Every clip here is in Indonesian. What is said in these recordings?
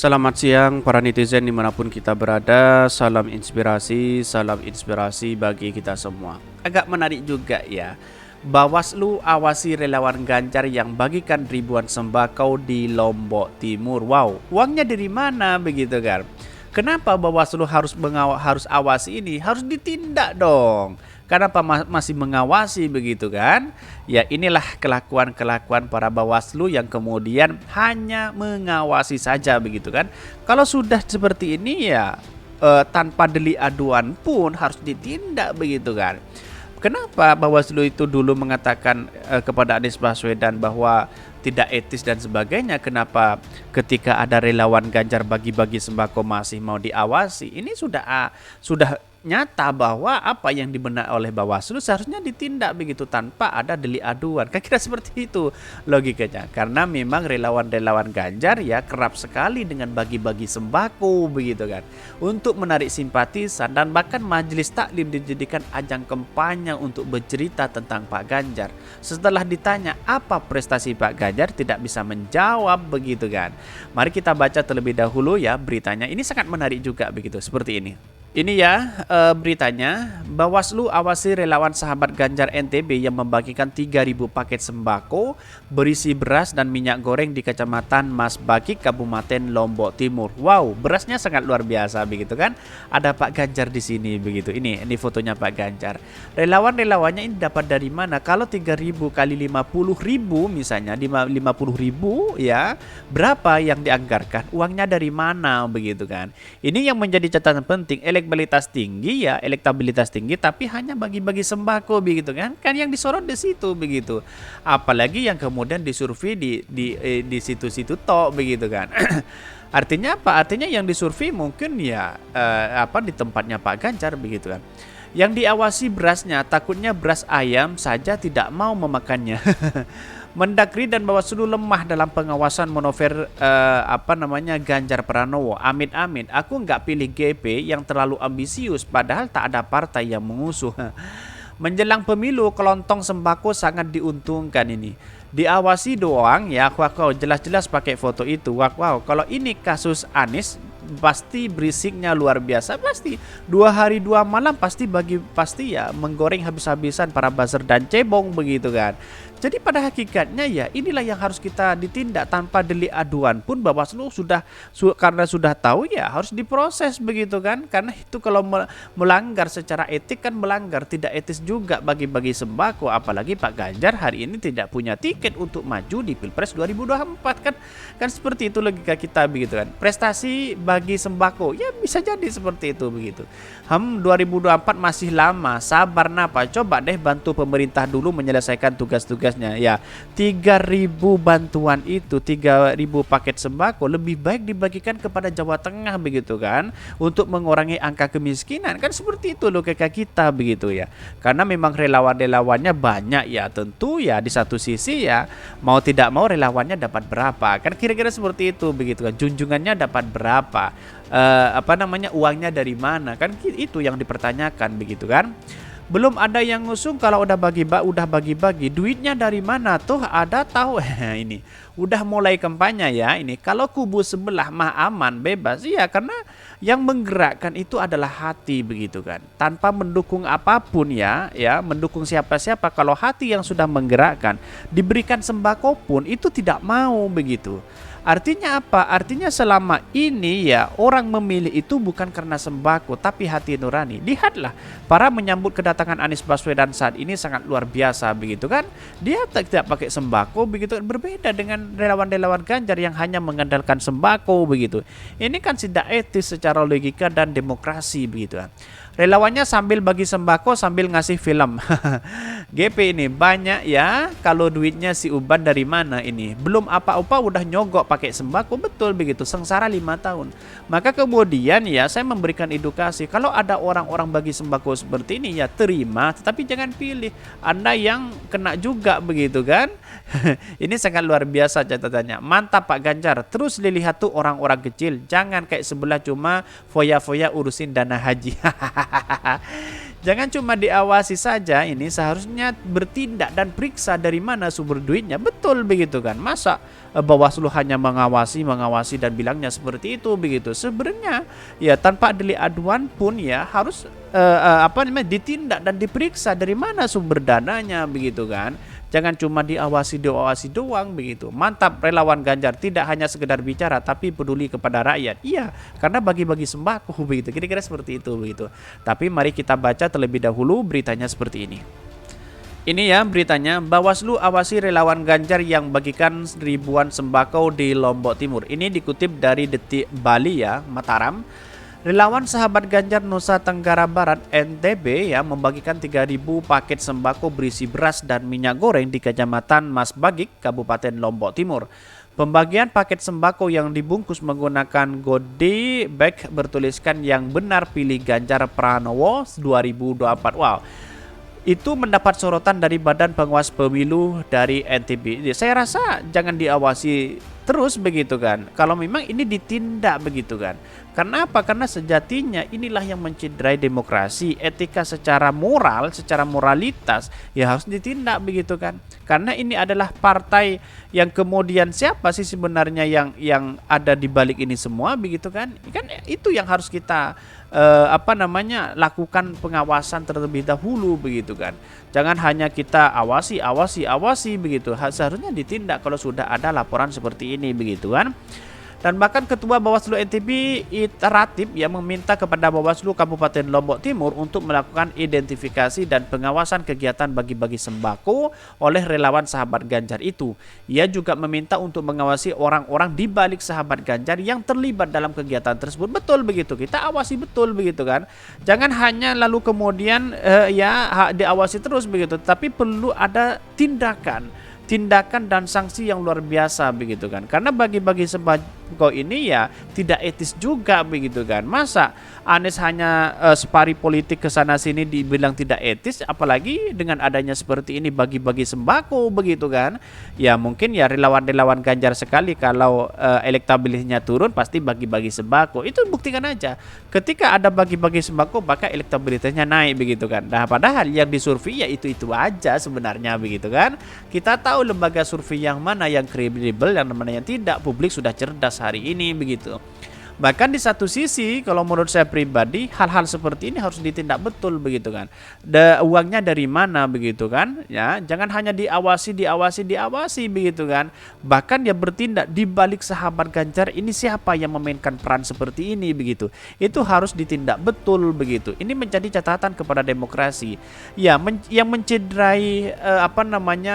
Selamat siang para netizen dimanapun kita berada. Salam inspirasi bagi kita semua. Agak menarik juga ya, Bawaslu awasi relawan Ganjar yang bagikan ribuan sembako di Lombok Timur. Wow, uangnya dari mana begitu kan? Kenapa Bawaslu harus awasi ini? Harus ditindak dong. Kenapa masih mengawasi begitu kan? Ya inilah kelakuan-kelakuan para Bawaslu yang kemudian hanya mengawasi saja begitu kan. Kalau sudah seperti ini ya tanpa delik aduan pun harus ditindak begitu kan. Kenapa Bawaslu itu dulu mengatakan kepada Anies Baswedan bahwa tidak etis dan sebagainya? Kenapa ketika ada relawan Ganjar bagi-bagi sembako masih mau diawasi? Ini sudah nyata bahwa apa yang dibenak oleh Bawaslu seharusnya ditindak begitu tanpa ada delik aduan. Kira-kira seperti itu logikanya. Karena memang relawan-relawan Ganjar ya kerap sekali dengan bagi-bagi sembako begitu kan, untuk menarik simpatisan, dan bahkan majelis taklim dijadikan ajang kampanye untuk bercerita tentang Pak Ganjar. Setelah ditanya apa prestasi Pak Ganjar, tidak bisa menjawab begitu kan. Mari kita baca terlebih dahulu ya beritanya. Ini sangat menarik juga begitu, seperti ini. Ini ya beritanya, Bawaslu awasi relawan sahabat Ganjar NTB yang membagikan 3.000 paket sembako berisi beras dan minyak goreng di Kecamatan Mas Bakik, Kabupaten Lombok Timur. Wow, berasnya sangat luar biasa begitu kan? Ada Pak Ganjar di sini begitu. Ini fotonya Pak Ganjar. Relawan-relawannya ini dapat dari mana? Kalau 3.000 kali 50.000 misalnya, 50.000 ya, berapa yang dianggarkan? Uangnya dari mana begitu kan? Ini yang menjadi catatan penting. Elektabilitas tinggi tapi hanya bagi-bagi sembako begitu kan yang disorot di situ begitu, apalagi yang kemudian disurvei di situ-situ tok begitu kan. Artinya apa? Artinya yang disurvei mungkin ya di tempatnya Pak Ganjar begitu kan. Yang diawasi berasnya, takutnya beras ayam saja tidak mau memakannya. Mendagri dan Bawaslu lemah dalam pengawasan monover Ganjar Pranowo. Amit-amit, aku nggak pilih GP yang terlalu ambisius padahal tak ada partai yang mengusung. Menjelang pemilu, kelontong sembako sangat diuntungkan ini. Diawasi doang ya, wow, jelas-jelas pakai foto itu. Wow, kalau ini kasus Anies pasti berisiknya luar biasa, pasti 2 hari 2 malam pasti ya menggoreng habis-habisan para buzzer dan cebong begitu kan. Jadi pada hakikatnya ya inilah yang harus kita ditindak tanpa delik aduan pun. Bawaslu karena sudah tahu ya harus diproses begitu kan. Karena itu kalau melanggar secara etik kan melanggar, tidak etis juga bagi-bagi sembako. Apalagi Pak Ganjar hari ini tidak punya tiket untuk maju di Pilpres 2024 kan seperti itu logika kita begitu kan. Prestasi bagi sembako ya bisa jadi seperti itu begitu. 2024 masih lama, sabar napa, coba deh bantu pemerintah dulu menyelesaikan tugas-tugasnya ya. 3.000 bantuan itu, 3.000 paket sembako lebih baik dibagikan kepada Jawa Tengah begitu kan, untuk mengurangi angka kemiskinan kan, seperti itu logika kita begitu ya. Karena memang relawan-relawannya banyak ya, tentu ya di satu sisi ya mau tidak mau relawannya dapat berapa kan, kira-kira seperti itu begitu kan. Junjungannya dapat berapa, uangnya dari mana kan, itu yang dipertanyakan begitu kan. Belum ada yang ngusung, kalau udah bagi-bagi duitnya dari mana tuh ada tahu. Ini udah mulai kampanye ya ini. Kalau kubu sebelah mah aman bebas ya, karena yang menggerakkan itu adalah hati begitu kan, tanpa mendukung apapun ya mendukung siapa-siapa. Kalau hati yang sudah menggerakkan, diberikan sembako pun itu tidak mau begitu. Artinya apa? Artinya selama ini ya orang memilih itu bukan karena sembako tapi hati nurani. Lihatlah para menyambut kedatangan Anies Baswedan saat ini sangat luar biasa begitu kan. Dia tidak pakai sembako begitu, berbeda dengan relawan-relawan Ganjar yang hanya mengandalkan sembako begitu. Ini kan tidak etis secara logika dan demokrasi begitu kan. Relawannya sambil bagi sembako sambil ngasih film. GP ini banyak ya, kalau duitnya si Uban dari mana ini? Belum apa-apa udah nyogok pakai sembako, betul begitu, sengsara 5 tahun. Maka kemudian ya saya memberikan edukasi, kalau ada orang-orang bagi sembako seperti ini ya terima, tetapi jangan pilih. Anda yang kena juga begitu kan. Ini sangat luar biasa catatannya. Mantap Pak Ganjar, terus dilihat tuh orang-orang kecil, jangan kayak sebelah cuma foya-foya urusin dana haji. Jangan cuma diawasi saja, ini seharusnya bertindak dan periksa dari mana sumber duitnya. Betul begitu kan. Masa Bawaslu hanya mengawasi dan bilangnya seperti itu begitu. Sebenarnya ya tanpa delik aduan pun ya harus ditindak dan diperiksa dari mana sumber dananya begitu kan. Jangan cuma diawasi doang begitu. Mantap, relawan Ganjar tidak hanya sekedar bicara tapi peduli kepada rakyat. Iya, karena bagi-bagi sembako begitu. Kira-kira seperti itu begitu. Tapi mari kita baca terlebih dahulu beritanya seperti ini. Ini ya beritanya, Bawaslu awasi relawan Ganjar yang bagikan ribuan sembako di Lombok Timur. Ini dikutip dari Detik Bali ya, Mataram. Relawan sahabat Ganjar Nusa Tenggara Barat NTB ya membagikan 3.000 paket sembako berisi beras dan minyak goreng di Kecamatan Mas Bagik, Kabupaten Lombok Timur. Pembagian paket sembako yang dibungkus menggunakan goodie bag bertuliskan yang benar pilih Ganjar Pranowo 2024. Wow. Itu mendapat sorotan dari Badan Pengawas Pemilu dari NTB. Saya rasa jangan diawasi terus begitu kan. Kalau memang ini ditindak begitu kan. Karena apa? Karena sejatinya inilah yang mencederai demokrasi, etika secara moral, secara moralitas ya harus ditindak begitu kan. Karena ini adalah partai yang kemudian siapa sih sebenarnya yang ada di balik ini semua begitu kan? Kan itu yang harus kita lakukan pengawasan terlebih dahulu begitu kan. Jangan hanya kita awasi begitu. Seharusnya ditindak kalau sudah ada laporan seperti ini begitu kan. Dan bahkan Ketua Bawaslu NTB Ratib yang meminta kepada Bawaslu Kabupaten Lombok Timur untuk melakukan identifikasi dan pengawasan kegiatan bagi-bagi sembako oleh relawan sahabat Ganjar itu. Ia juga meminta untuk mengawasi orang-orang di balik sahabat Ganjar yang terlibat dalam kegiatan tersebut. Betul begitu, kita awasi betul begitu kan. Jangan hanya lalu kemudian diawasi terus begitu, tapi perlu ada tindakan dan sanksi yang luar biasa begitu kan. Karena bagi-bagi sembako ini ya tidak etis juga begitu kan. Masa Anies hanya separi politik ke sana sini dibilang tidak etis, apalagi dengan adanya seperti ini bagi-bagi sembako begitu kan. Ya mungkin ya relawan-relawan Ganjar sekali kalau elektabilitasnya turun pasti bagi-bagi sembako. Itu buktikan aja. Ketika ada bagi-bagi sembako maka elektabilitasnya naik begitu kan. Nah, padahal yang disurvei ya itu aja sebenarnya begitu kan. Kita tahu lembaga survei yang mana yang kredibel, yang mana yang tidak. Publik sudah cerdas hari ini begitu. Bahkan di satu sisi kalau menurut saya pribadi hal-hal seperti ini harus ditindak betul begitu kan. Uangnya dari mana begitu kan? Ya, jangan hanya diawasi begitu kan. Bahkan dia bertindak di balik sahabat Ganjar ini siapa yang memainkan peran seperti ini begitu. Itu harus ditindak betul begitu. Ini menjadi catatan kepada demokrasi. Ya, yang mencederai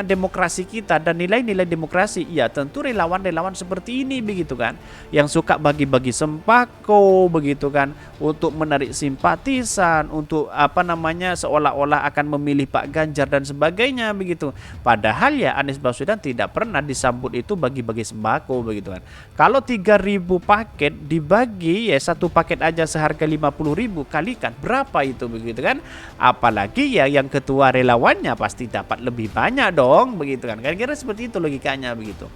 demokrasi kita dan nilai-nilai demokrasi. Ya, tentu relawan-relawan seperti ini begitu kan. Yang suka bagi-bagi sembako begitu kan untuk menarik simpatisan, untuk seolah-olah akan memilih Pak Ganjar dan sebagainya begitu. Padahal ya Anies Baswedan tidak pernah disambut itu bagi-bagi sembako begitu kan. Kalau 3.000 paket dibagi ya satu paket aja seharga 50.000 kalikan berapa itu begitu kan. Apalagi ya yang ketua relawannya pasti dapat lebih banyak dong begitu kan. Kira-kira seperti itu logikanya begitu.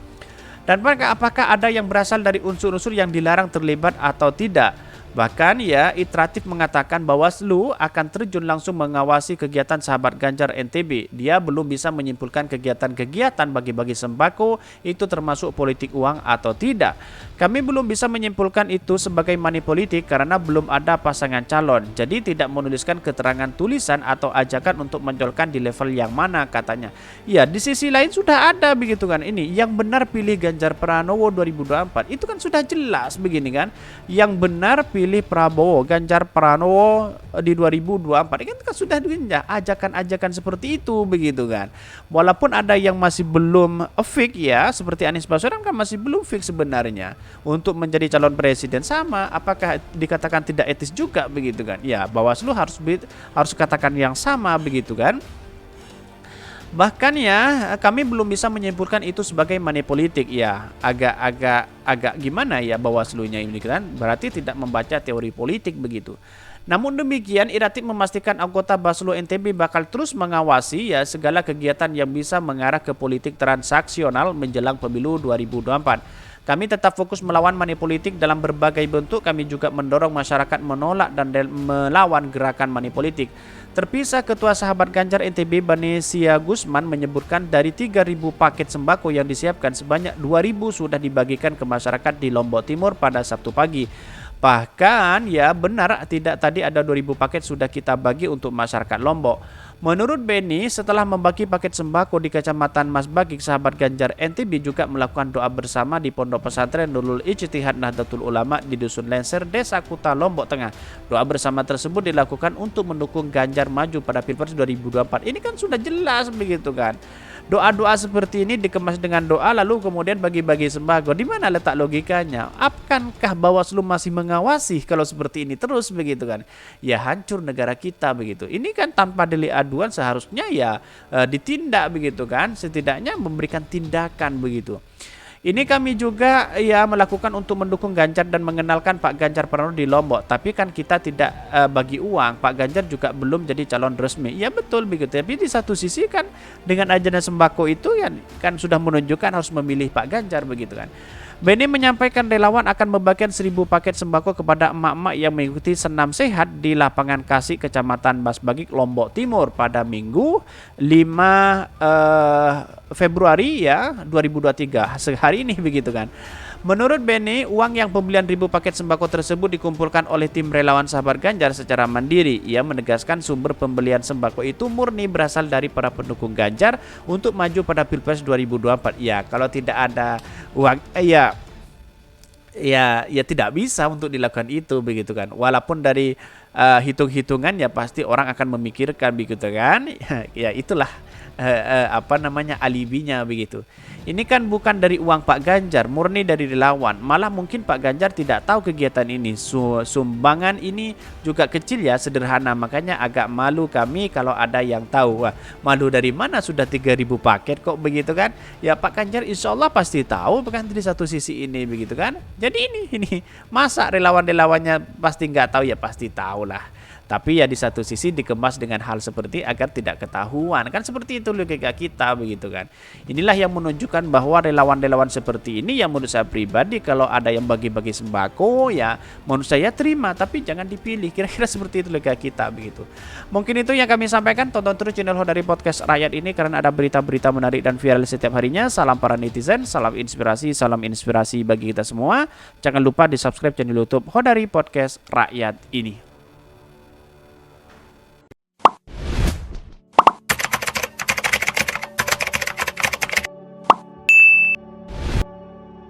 Dan apakah ada yang berasal dari unsur-unsur yang dilarang terlibat atau tidak? Bahkan ya Iteratif mengatakan Bawaslu akan terjun langsung mengawasi kegiatan sahabat Ganjar NTB. Dia belum bisa menyimpulkan kegiatan-kegiatan bagi-bagi sembako itu termasuk politik uang atau tidak. Kami belum bisa menyimpulkan itu sebagai money politik karena belum ada pasangan calon. Jadi tidak menuliskan keterangan tulisan atau ajakan untuk mencolkan di level yang mana katanya. Ya di sisi lain sudah ada begitu kan. Ini yang benar pilih Ganjar Pranowo 2024 itu kan sudah jelas begini kan. Yang benar pilih Prabowo Ganjar Pranowo di 2024 ini kan sudah ajakan-ajakan seperti itu begitu kan. Walaupun ada yang masih belum fix ya seperti Anies Baswedan kan masih belum fix sebenarnya untuk menjadi calon presiden sama. Apakah dikatakan tidak etis juga begitu kan? Ya Bawaslu harus katakan yang sama begitu kan. Bahkan ya kami belum bisa menyimpulkan itu sebagai money politik ya. Agak gimana ya Bawaslu-nya ini kan, berarti tidak membaca teori politik begitu. Namun demikian Iteratif memastikan anggota Bawaslu NTB bakal terus mengawasi ya segala kegiatan yang bisa mengarah ke politik transaksional menjelang pemilu 2024. Kami tetap fokus melawan money politik dalam berbagai bentuk. Kami juga mendorong masyarakat menolak dan melawan gerakan money politik. Terpisah, Ketua Sahabat Ganjar NTB Banesia Gusman menyebutkan dari 3.000 paket sembako yang disiapkan, sebanyak 2.000 sudah dibagikan ke masyarakat di Lombok Timur pada Sabtu pagi. Bahkan ya benar, tidak, tadi ada 2.000 paket sudah kita bagi untuk masyarakat Lombok. Menurut Beni, setelah membagi paket sembako di Kecamatan Mas Bagik, Sahabat Ganjar NTB juga melakukan doa bersama di Pondok Pesantren Nurul Ijtihad Nahdlatul Ulama di Dusun Lenser, Desa Kuta, Lombok Tengah. Doa bersama tersebut dilakukan untuk mendukung Ganjar maju pada Pilpres 2024. Ini kan sudah jelas begitu kan. Doa-doa seperti ini dikemas dengan doa lalu kemudian bagi-bagi sembako. Di mana letak logikanya? Akankah Bawaslu masih mengawasi kalau seperti ini terus begitu kan? Ya hancur negara kita begitu. Ini kan tanpa delik aduan seharusnya ya ditindak begitu kan? Setidaknya memberikan tindakan begitu. Ini kami juga ya melakukan untuk mendukung Ganjar dan mengenalkan Pak Ganjar Pranowo di Lombok. Tapi kan kita tidak bagi uang. Pak Ganjar juga belum jadi calon resmi. Ya betul begitu. Tapi di satu sisi kan dengan ajenda sembako itu ya kan sudah menunjukkan harus memilih Pak Ganjar begitu kan. Beni menyampaikan relawan akan membagikan 1.000 paket sembako kepada emak-emak yang mengikuti senam sehat di lapangan Kasih, Kecamatan Mas Bagik, Lombok Timur pada Minggu 5 Februari ya 2023 sehari ini begitu kan. Menurut Beni, uang yang pembelian 1.000 paket sembako tersebut dikumpulkan oleh tim relawan Sahabat Ganjar secara mandiri. Ia menegaskan sumber pembelian sembako itu murni berasal dari para pendukung Ganjar untuk maju pada Pilpres 2024. Ya, kalau tidak ada uang ya tidak bisa untuk dilakukan itu begitu kan. Walaupun dari hitung-hitungan ya pasti orang akan memikirkan begitu kan. Ya itulah alibinya begitu. Ini kan bukan dari uang Pak Ganjar, murni dari relawan. Malah mungkin Pak Ganjar tidak tahu kegiatan ini. Sumbangan ini juga kecil ya, sederhana. Makanya agak malu kami kalau ada yang tahu. Wah, malu dari mana sudah 3.000 paket kok begitu kan? Ya Pak Ganjar insya Allah pasti tahu bukan di satu sisi ini begitu kan? Jadi ini masa relawan-relawannya pasti nggak tahu, ya pasti tahu lah. Tapi ya di satu sisi dikemas dengan hal seperti agar tidak ketahuan. Kan seperti itu logika kita begitu kan. Inilah yang menunjukkan bahwa relawan-relawan seperti ini yang menurut saya pribadi kalau ada yang bagi-bagi sembako ya menurut saya terima. Tapi jangan dipilih. Kira-kira seperti itu logika kita begitu. Mungkin itu yang kami sampaikan. Tonton terus channel Hodari Podcast Rakyat ini karena ada berita-berita menarik dan viral setiap harinya. Salam para netizen, salam inspirasi bagi kita semua. Jangan lupa di subscribe channel YouTube Hodari Podcast Rakyat ini.